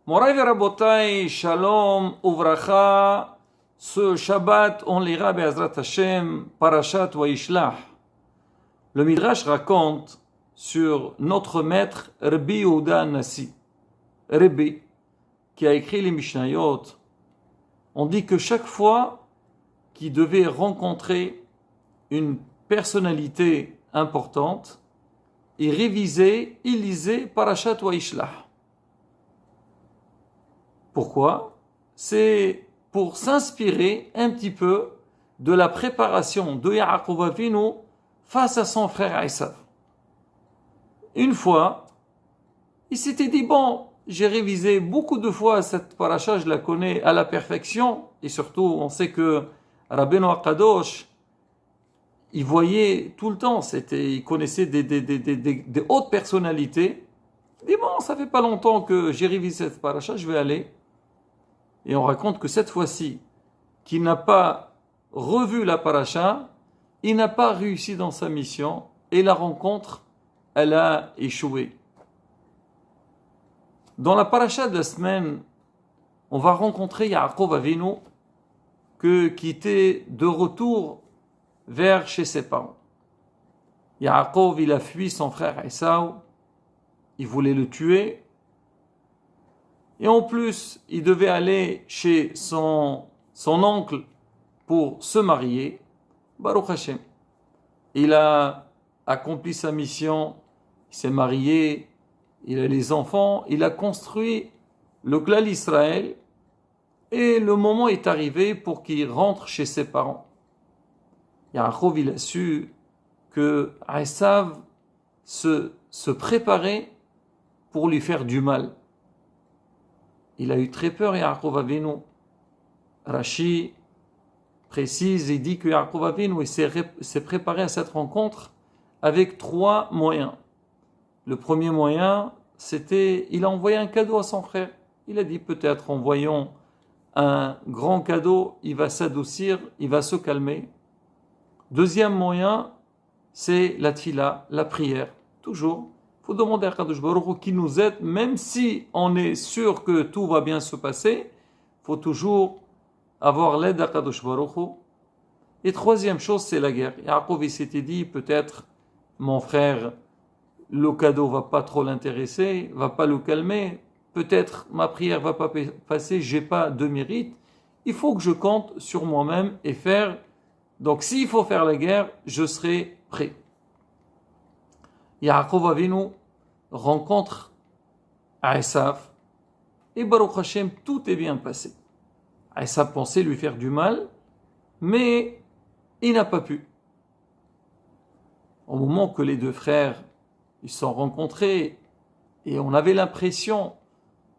Moray Rabotai, Shalom, Uvracha, ce Shabbat, on lira Be'ezrat Hashem, Parashat Vayishlach. Le Midrash raconte sur notre maître Rabbi Yehuda Nasi, Rabbi, qui a écrit les Mishnayot. On dit que chaque fois qu'il devait rencontrer une personnalité importante, il révisait, il lisait Parashat Vayishlach. Pourquoi? C'est pour s'inspirer un petit peu de la préparation de Yaakov Avinu face à son frère Esav. Une fois, il s'était dit, bon, j'ai révisé beaucoup de fois cette paracha, je la connais à la perfection, et surtout, on sait que Rabbeinu HaKadosh, il voyait tout le temps, il connaissait des hautes personnalités. Il dit, bon, ça fait pas longtemps que j'ai révisé cette paracha, je vais aller. Et on raconte que cette fois-ci, qu'il n'a pas revu la paracha, il n'a pas réussi dans sa mission, et la rencontre, elle a échoué. Dans la paracha de la semaine, on va rencontrer Yaakov Avinu, qui était de retour vers chez ses parents. Yaakov, il a fui son frère Esav, il voulait le tuer, et en plus, il devait aller chez son oncle pour se marier. Baruch Hashem. Il a accompli sa mission, il s'est marié, il a les enfants, il a construit le clan d'Israël, et le moment est arrivé pour qu'il rentre chez ses parents. Yaakov, il a su que Esav se préparait pour lui faire du mal. Il a eu très peur, Yaakov Avinu. Rashi précise et dit que Yaakov Avinu s'est préparé à cette rencontre avec 3 moyens. Le premier moyen, c'était, il a envoyé un cadeau à son frère. Il a dit peut-être en voyant un grand cadeau, il va s'adoucir, il va se calmer. Deuxième moyen, c'est la tfila, la prière. Toujours. Il faut demander à Kadosh Baruch Hu qui nous aide, même si on est sûr que tout va bien se passer, il faut toujours avoir l'aide à Kadosh Baruch Hu. Et troisième chose, c'est la guerre. Yaakov, il s'était dit, peut-être, mon frère, le cadeau va pas trop l'intéresser, va pas le calmer, peut-être ma prière va pas passer, j'ai pas de mérite. Il faut que je compte sur moi-même et faire. Donc, s'il faut faire la guerre, je serai prêt. Yaakov Avinu rencontre Esav et Baruch Hashem, tout est bien passé. Esav pensait lui faire du mal, mais il n'a pas pu. Au moment que les deux frères ils se sont rencontrés et on avait l'impression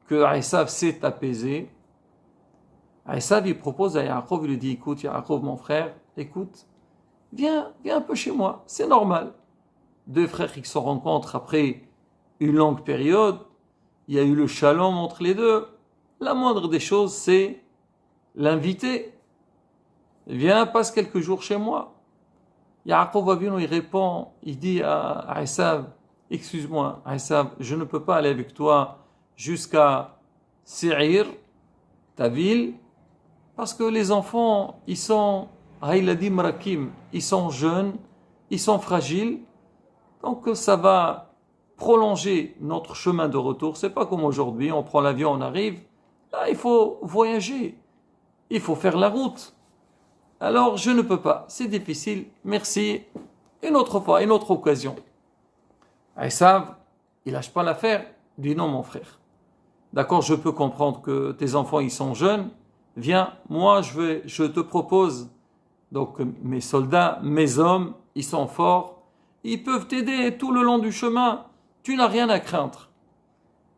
que Esav s'est apaisé, Esav il propose à Yaakov, il lui dit, écoute Yaakov mon frère, écoute, viens un peu chez moi, c'est normal. Deux frères qui se rencontrent après une longue période, il y a eu le shalom entre les deux. La moindre des choses, c'est l'inviter. Viens, passe quelques jours chez moi. Yaakov Avinu, il répond, il dit à Esav, excuse-moi, Esav, je ne peux pas aller avec toi jusqu'à Seir, ta ville, parce que les enfants, ils sont Haïladim Rakim, ils sont jeunes, ils sont fragiles, donc ça va prolonger notre chemin de retour. C'est pas comme aujourd'hui, on prend l'avion, on arrive. Là, il faut voyager, il faut faire la route. Alors, je ne peux pas, c'est difficile, merci. Une autre fois, une autre occasion. Esav, il lâche pas l'affaire, il dit non mon frère. D'accord, je peux comprendre que tes enfants, ils sont jeunes. Viens, moi, je te propose. Donc, mes soldats, mes hommes, ils sont forts. Ils peuvent t'aider tout le long du chemin. Tu n'as rien à craindre.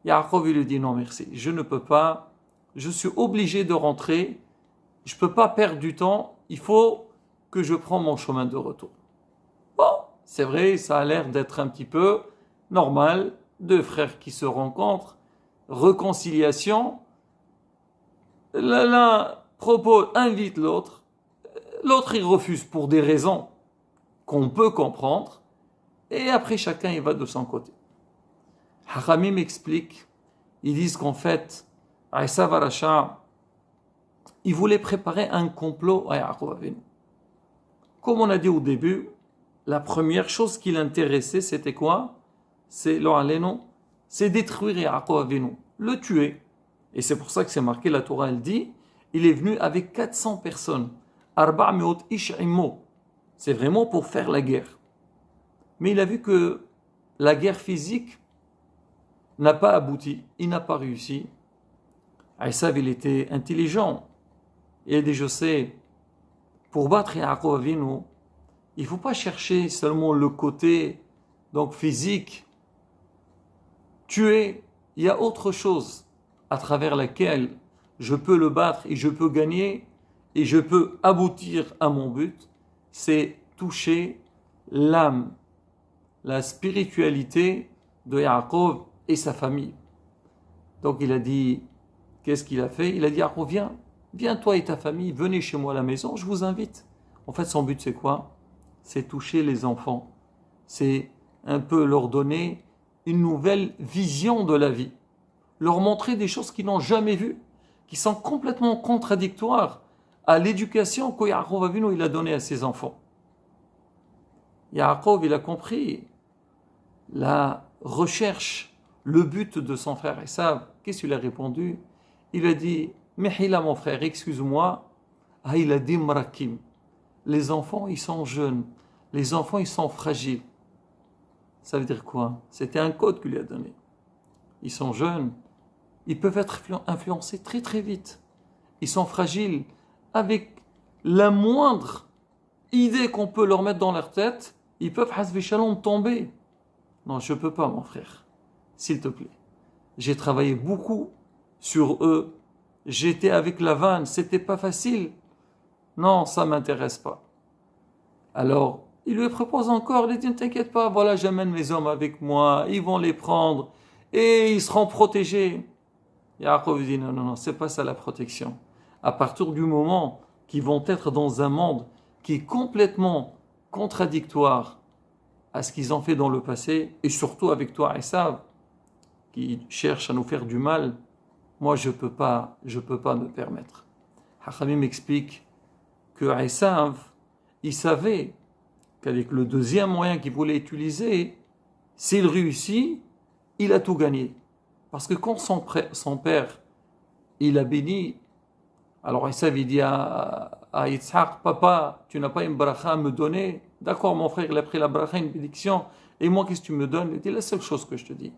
Yaakov lui dit non merci, je ne peux pas. Je suis obligé de rentrer. Je ne peux pas perdre du temps. Il faut que je prenne mon chemin de retour. Bon, c'est vrai, ça a l'air d'être un petit peu normal. Deux frères qui se rencontrent. Réconciliation. L'un propose, invite l'autre. L'autre, il refuse pour des raisons qu'on peut comprendre. Et après, chacun, il va de son côté. Haramim explique, ils disent qu'en fait, Esav Aracha, il voulait préparer un complot à Yaakov Avinu. Comme on a dit au début, la première chose qui l'intéressait, c'était quoi? C'est détruire Yaakov Avinu, le tuer. Et c'est pour ça que c'est marqué, la Torah, elle dit, il est venu avec 400 personnes. Arba meot ish immo. C'est vraiment pour faire la guerre. Mais il a vu que la guerre physique n'a pas abouti, il n'a pas réussi. Esav, il était intelligent. Il a dit, je sais, pour battre Yaakov Avinu, il ne faut pas chercher seulement le côté donc physique. Tuer, il y a autre chose à travers laquelle je peux le battre et je peux gagner et je peux aboutir à mon but, c'est toucher l'âme, la spiritualité de Yaakov et sa famille. Donc il a dit, qu'est-ce qu'il a fait? Il a dit, Yaakov, viens toi et ta famille, venez chez moi à la maison, je vous invite. En fait, son but c'est quoi? C'est toucher les enfants. C'est un peu leur donner une nouvelle vision de la vie. Leur montrer des choses qu'ils n'ont jamais vues, qui sont complètement contradictoires à l'éducation que Yaakov Avinu il a donnée à ses enfants. Yaakov, il a compris la recherche, le but de son frère Esav. Qu'est-ce qu'il a répondu? Il a dit, Mehila mon frère, excuse-moi, il a dit Mrakim. Les enfants, ils sont jeunes. Les enfants, ils sont fragiles. Ça veut dire quoi? C'était un code qu'il lui a donné. Ils sont jeunes. Ils peuvent être influencés très très vite. Ils sont fragiles. Avec la moindre idée qu'on peut leur mettre dans leur tête, ils peuvent, hasbi shalom, tomber. Non, je ne peux pas, mon frère. S'il te plaît. J'ai travaillé beaucoup sur eux. J'étais avec la vanne. C'était pas facile. Non, ça ne m'intéresse pas. Alors, il lui propose encore, il dit, ne t'inquiète pas, voilà, j'amène mes hommes avec moi, ils vont les prendre, et ils seront protégés. Yaakov dit, non, c'est pas ça la protection. À partir du moment qu'ils vont être dans un monde qui est complètement contradictoire à ce qu'ils ont fait dans le passé, et surtout avec toi, Esav, qui cherche à nous faire du mal, moi, je peux pas me permettre. Hachamim m'explique que Esav, il savait qu'avec le deuxième moyen qu'il voulait utiliser, s'il réussit, il a tout gagné. Parce que quand son père, il a béni, alors Esav il dit à Yitzhak, papa, tu n'as pas une bracha à me donner? D'accord, mon frère, il a pris la bracha, une bénédiction, et moi, qu'est-ce que tu me donnes? Il dit, la seule chose que je te dis,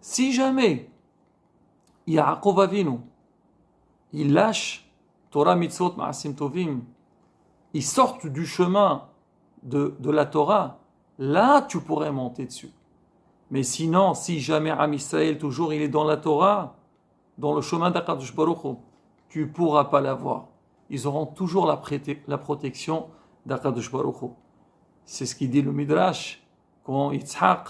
si jamais Yaakov Avinu, il lâche Torah mitzvot ma'asim tovim, ils sortent du chemin de la Torah, là tu pourrais monter dessus. Mais sinon, si jamais Am Israël toujours il est dans la Torah, dans le chemin d'Akadosh Baruch Hu, tu ne pourras pas l'avoir. Ils auront toujours la protection d'Akadosh Baruch Hu. C'est ce qu'il dit le Midrash, quand Yitzhak,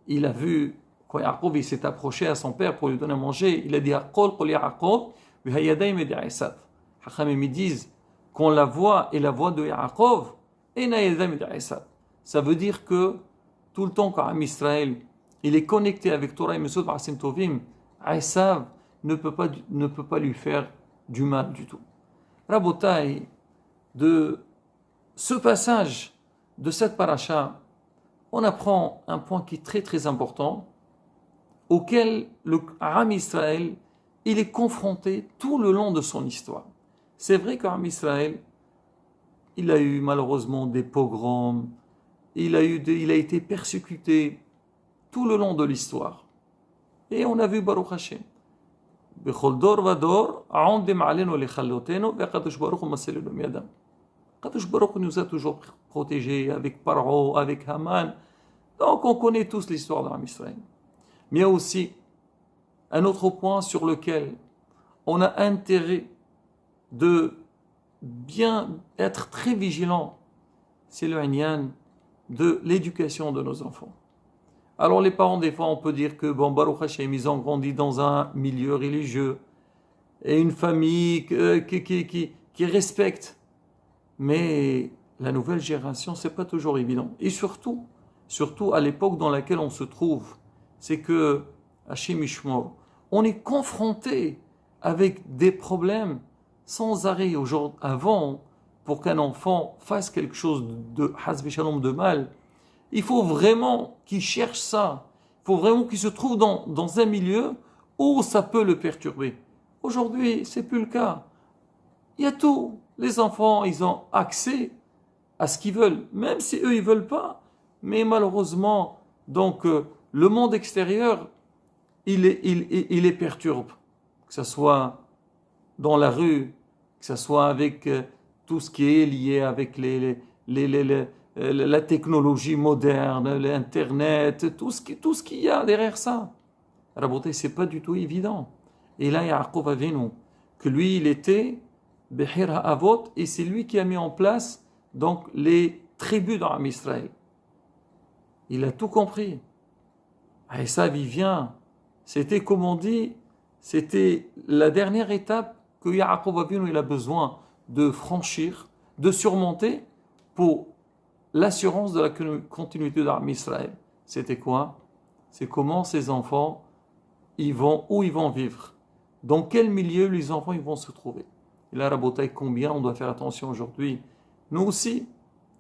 il a vu, quand Yaakov il s'est approché à son père pour lui donner à manger, il a dit Akol kol Yaakov, v'hayadayim ed Esav. Hachamim disent qu'on la voix est la voix de Yaakov et nayadayim ed Esav. Ça veut dire que tout le temps quand Am Israël il est connecté avec Torah et Mitzvot Ma'asim Tovim, Esav ne peut pas lui faire du mal du tout. Rabotai, de ce passage de cette paracha, on apprend un point qui est très très important, auquel le Am Israël il est confronté tout le long de son histoire. C'est vrai qu'Am Israël, il a eu malheureusement des pogroms, il a été persécuté tout le long de l'histoire. Et on a vu Baruch Hashem. Bechol dor vador, aondem alenu lechalotenu, ve'akadosh Baruch Hu maselenu miyadam. Kadosh Baruch Hu nous a toujours protégés avec Paro, avec Haman. Donc on connaît tous l'histoire d'Am Israël. Mais il y a aussi un autre point sur lequel on a intérêt de bien être très vigilant, c'est le inyan de l'éducation de nos enfants. Alors les parents, des fois, on peut dire que bon, Baruch Hashem, ils ont grandi dans un milieu religieux et une famille qui respecte. Mais la nouvelle génération, c'est pas toujours évident. Et surtout à l'époque dans laquelle on se trouve, c'est que, Hachim Ishmael, on est confronté avec des problèmes sans arrêt. Avant, pour qu'un enfant fasse quelque chose de hasbi shalom de mal, il faut vraiment qu'il cherche ça. Il faut vraiment qu'il se trouve dans un milieu où ça peut le perturber. Aujourd'hui, c'est plus le cas. Il y a tout. Les enfants, ils ont accès à ce qu'ils veulent, même si eux, ils veulent pas. Mais malheureusement, donc, le monde extérieur, il les perturbe. Que ce soit dans la rue, que ce soit avec tout ce qui est lié avec la technologie moderne, l'Internet, tout ce qu'il y a derrière ça. La beauté, c'est pas du tout évident. Et là, Yaakov Avinu, que lui, il était Behir Ha'avot, et c'est lui qui a mis en place donc les tribus dans Israël. Il a tout compris. Et ça, il vient. C'était, comme on dit, c'était la dernière étape que Yaakov Avinu il a besoin de franchir, de surmonter pour l'assurance de la continuité d'Armée Israël. C'était quoi? C'est comment ces enfants, où ils vont vivre. Dans quel milieu les enfants ils vont se trouver. Et là, Rabotai, combien on doit faire attention aujourd'hui. Nous aussi,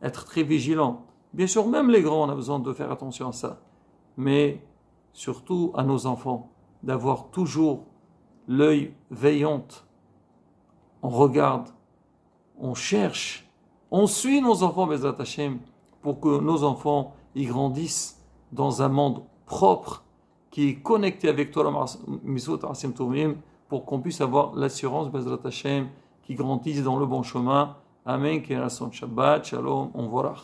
être très vigilants. Bien sûr, même les grands, on a besoin de faire attention à ça. Mais surtout à nos enfants, d'avoir toujours l'œil veillant. On regarde, on cherche, on suit nos enfants, Bezrat Hashem, pour que nos enfants y grandissent dans un monde propre, qui est connecté avec toi, pour qu'on puisse avoir l'assurance, Bezrat Hashem, qui grandissent dans le bon chemin. Amen, Shabbat, Shalom, on verra.